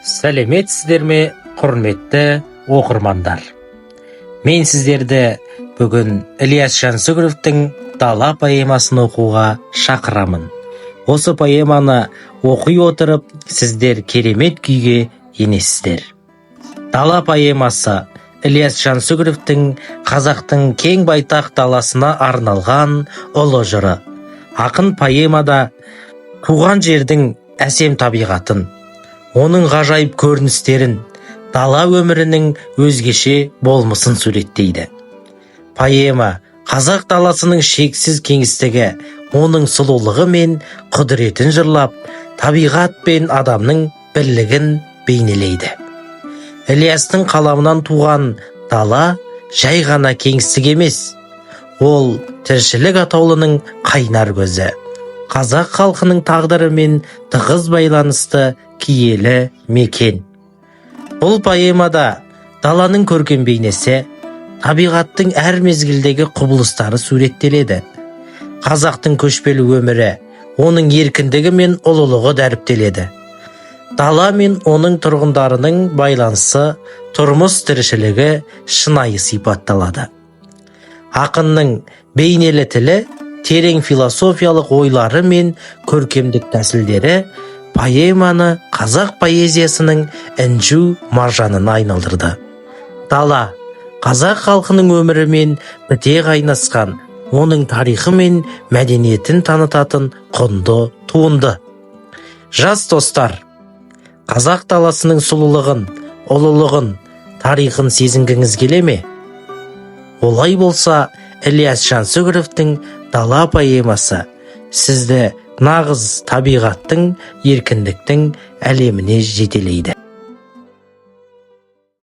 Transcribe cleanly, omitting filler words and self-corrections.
Сәлеметсіздер ме, құрметті оқырмандар? Мен сіздерді бүгін Ілияс Жансүгіровтің «Дала» поэмасын оқуға шақырамын. Осы поэманы оқи отырып, сіздер керемет күйге енесіздер. «Дала» поэмасы Ілияс Жансүгіровтің қазақтың кең байтақ даласына арналған ұлы жыры. Ақын поэмада туған жердің әсем табиғатын, оның ғажайып көріністерін, дала өмірінің өзгеше болмысын суреттейді. Поэма қазақ даласының шексіз кеңістігі, оның сұлулығы мен құдіретін жырлап, табиғат пен адамның бірлігін бейнелейді. Ілиястың қаламынан туған дала жай ғана кеңістік емес, ол тіршілік атаулының қайнар көзі, қазақ халқының тағдырымен тығыз байланысты киелі мекен. Бұл поэмада даланың көркем бейнесі, табиғаттың әр мезгілдегі құбылыстары суреттеледі. Қазақтың көшпелі өмірі, оның еркіндігі мен ұлылығы дәріптеледі. Дала мен оның тұрғындарының байланысы, тұрмыс тіршілігі шынайы сипатталады. Ақынның бейнелі тілі, терең философиялық ойлары мен көркемдік тәсілдері поэманы қазақ поэзиясының інжу маржанына айналдырды. Дала қазақ халқының өмірімен біте қайнасқан, оның тарихы мен мәдениетін танытатын құнды туынды. Жас достар, қазақ даласының сұлулығын, ұлылығын, тарихын сезінгіңіз келе ме? Олай болса, Ілияс Жансүгіровтің «Дала» поэмасы сізді нағыз табиғаттың, еркіндіктің әлеміне жетелейді.